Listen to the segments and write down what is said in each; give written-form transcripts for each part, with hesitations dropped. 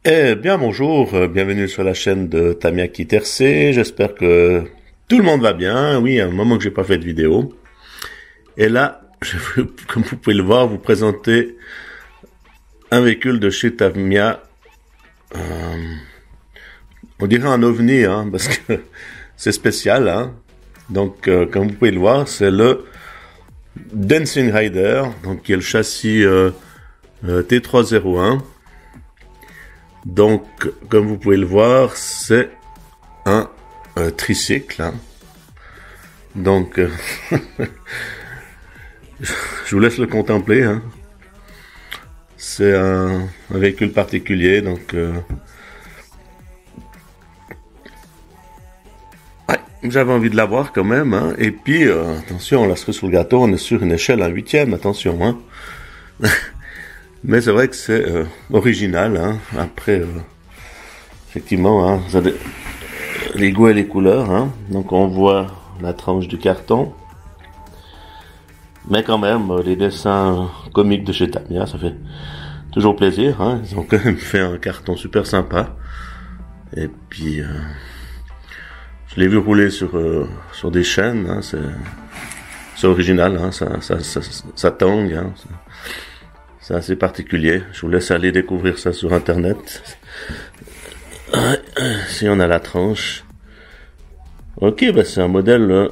Eh bien bonjour, bienvenue sur la chaîne de Tamiaki TRC, j'espère que tout le monde va bien. Oui, un moment que j'ai pas fait de vidéo. Et là, je veux, comme vous pouvez le voir, vous présenter un véhicule de chez Tamiya. On dirait un ovni, hein, parce que c'est spécial, hein. Donc, comme vous pouvez le voir, c'est le Dancing Rider, donc qui est le châssis T301. Donc, comme vous pouvez le voir, c'est un tricycle. Hein. Donc, je vous laisse le contempler. Hein. C'est un véhicule particulier, donc ouais, j'avais envie de l'avoir quand même. Hein. Et puis, attention, la cerise sur le gâteau, on est sur une échelle 1/8, attention. Hein. Mais c'est vrai que c'est original. Hein. Après, effectivement, hein, ça les goûts et les couleurs. Hein. Donc on voit la tranche du carton. Mais quand même, les dessins comiques de chez Tamiya, ça fait toujours plaisir. Hein. Ils ont quand même fait un carton super sympa. Et puis, je l'ai vu rouler sur des chaînes. Hein. C'est original. Hein. Ça tangue. Hein. C'est assez particulier. Je vous laisse aller découvrir ça sur internet. Si on a la tranche. Ok, bah c'est un modèle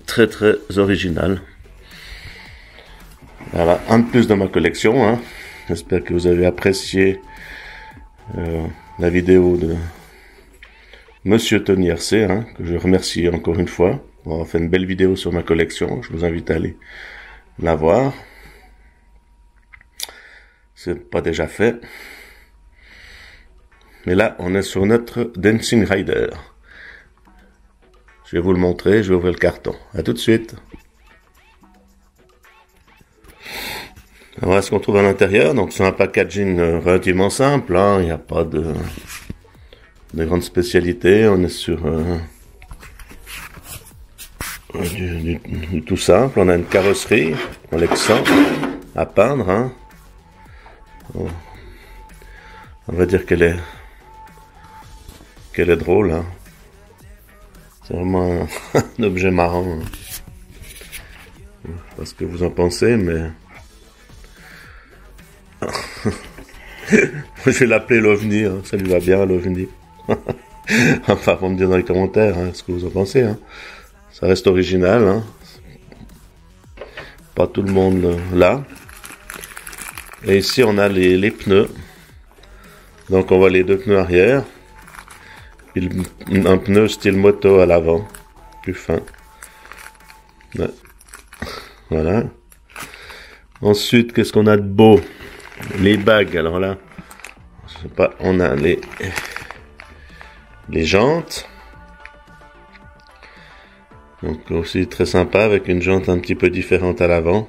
très très original. Voilà, un de plus dans ma collection. Hein. J'espère que vous avez apprécié la vidéo de Monsieur Tony RC, hein, que je remercie encore une fois pour avoir fait une belle vidéo sur ma collection. Je vous invite à aller la voir. C'est pas déjà fait. Mais là, on est sur notre Dancing Rider. Je vais vous le montrer, je vais ouvrir le carton. À tout de suite. Voilà ce qu'on trouve à l'intérieur. Donc c'est un packaging relativement simple. Hein. Il n'y a pas de grande spécialité. On est sur du tout simple. On a une carrosserie, on l'excent à peindre. Hein. On va dire qu'elle est drôle. Hein. C'est vraiment un objet marrant. Hein. Je sais pas ce que vous en pensez, mais je vais l'appeler l'OVNI. Hein. Ça lui va bien, l'OVNI. Enfin, vous me dire dans les commentaires hein, ce que vous en pensez. Hein. Ça reste original. Hein. Pas tout le monde là. Et ici, on a les pneus. Donc, on voit les deux pneus arrière. Puis un pneu style moto à l'avant. Plus fin. Ouais. Voilà. Ensuite, qu'est-ce qu'on a de beau? Les bagues. Alors là, je sais pas, on a les jantes. Donc, aussi très sympa avec une jante un petit peu différente à l'avant.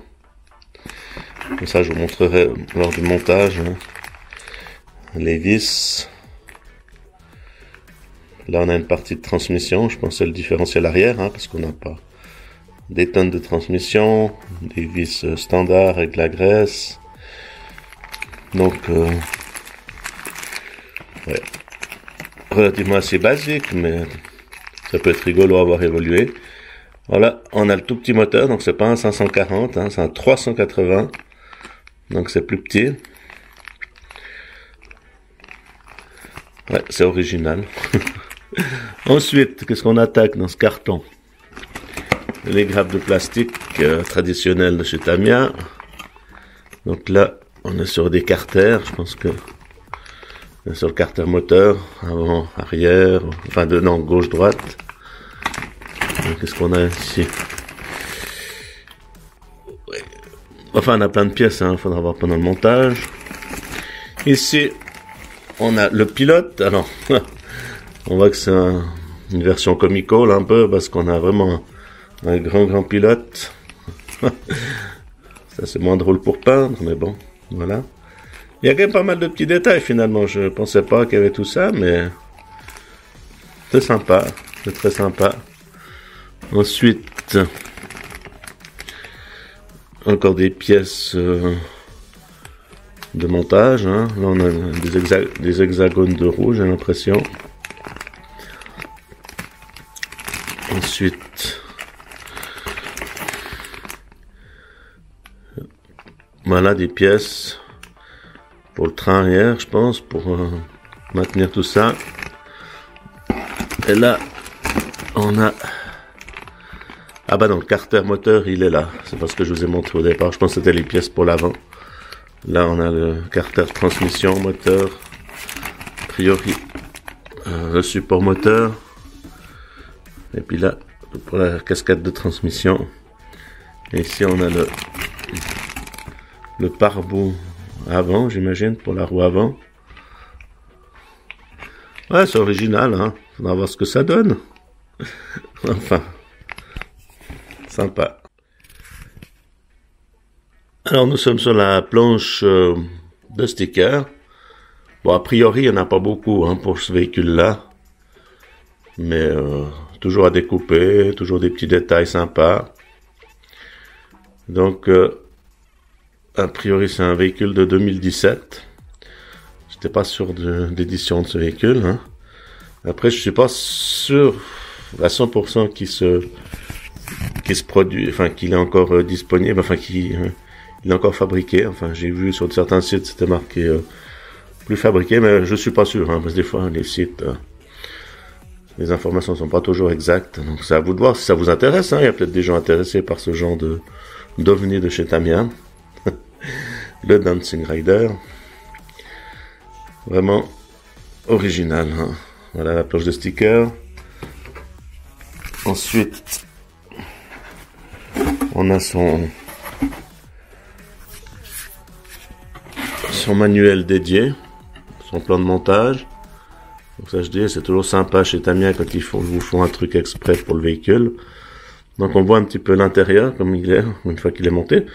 Comme ça, je vous montrerai lors du montage. Hein. Les vis. Là, on a une partie de transmission. Je pense que c'est le différentiel arrière, hein, parce qu'on n'a pas des tonnes de transmission. Des vis standards avec la graisse. Donc, ouais. Relativement assez basique, mais ça peut être rigolo à avoir évolué. Voilà, on a le tout petit moteur, donc c'est pas un 540, hein, c'est un 380. Donc c'est plus petit. Ouais, c'est original. Ensuite, qu'est-ce qu'on attaque dans ce carton? Les grappes de plastique traditionnelles de chez Tamiya. Donc là, on est sur des carters. Je pense que sur le carter moteur, avant, arrière, enfin non, gauche, droite. Qu'est-ce qu'on a ici? Enfin, on a plein de pièces, hein, faudra voir pendant le montage. Ici, on a le pilote. Alors, on voit que c'est une version comico, là, un peu, parce qu'on a vraiment un grand pilote. Ça, c'est moins drôle pour peindre, mais bon, voilà. Il y a quand même pas mal de petits détails, finalement. Je pensais pas qu'il y avait tout ça, mais c'est sympa. C'est très sympa. Ensuite, encore des pièces de montage. Hein. Là, on a des hexagones de rouge, j'ai l'impression. Ensuite, voilà des pièces pour le train arrière, je pense, pour maintenir tout ça. Et là, on a... Ah bah non, le carter moteur, il est là. C'est parce que je vous ai montré au départ. Je pense que c'était les pièces pour l'avant. Là, on a le carter transmission, moteur. A priori, le support moteur. Et puis là, pour la cascade de transmission. Et ici, on a le pare-boue avant, j'imagine, pour la roue avant. Ouais, c'est original, hein. Faudra voir ce que ça donne. Enfin, sympa. Alors, nous sommes sur la planche de stickers. Bon, a priori, il n'y en a pas beaucoup hein, pour ce véhicule-là. Mais toujours à découper, toujours des petits détails sympas. Donc, a priori, c'est un véhicule de 2017. J'étais pas sûr d'édition de ce véhicule. Hein. Après, je suis pas sûr à 100% qu'il se produit, enfin qu'il est encore disponible, enfin qu'il est encore fabriqué. Enfin, j'ai vu sur certains sites c'était marqué plus fabriqué, mais je suis pas sûr, hein, parce que des fois les sites, les informations sont pas toujours exactes. Donc c'est à vous de voir si ça vous intéresse. Hein. Il y a peut-être des gens intéressés par ce genre d'ovni de chez Tamiya. Le Dancing Rider. Vraiment original. Hein. Voilà la planche de sticker. Ensuite, on a son manuel dédié, son plan de montage. Donc ça, je dis, c'est toujours sympa chez Tamiya quand ils vous font un truc exprès pour le véhicule. Donc on voit un petit peu l'intérieur comme il est une fois qu'il est monté.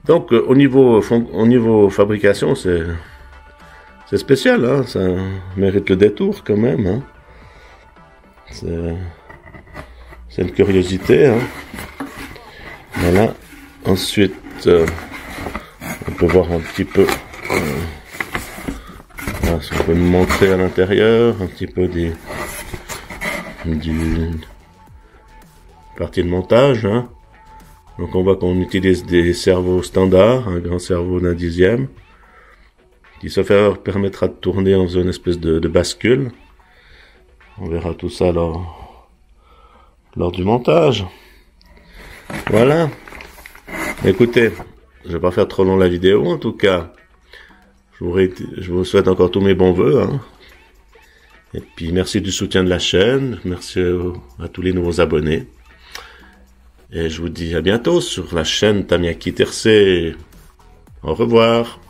Donc au niveau fabrication, c'est spécial, hein, ça mérite le détour quand même. Hein. C'est une curiosité. Hein. Voilà. Ensuite, on peut voir un petit peu. Voilà, si on peut nous montrer à l'intérieur un petit peu du partie de montage. Hein. Donc on voit qu'on utilise des cerveaux standards, un grand cerveau d'un 10e. Qui sauf erreur permettra de tourner en faisant une espèce de bascule. On verra tout ça lors du montage. Voilà. Écoutez, je vais pas faire trop long la vidéo. En tout cas, je vous souhaite encore tous mes bons voeux. Hein. Et puis merci du soutien de la chaîne. Merci à tous les nouveaux abonnés. Et je vous dis à bientôt sur la chaîne Tamiya Kiterse. Au revoir.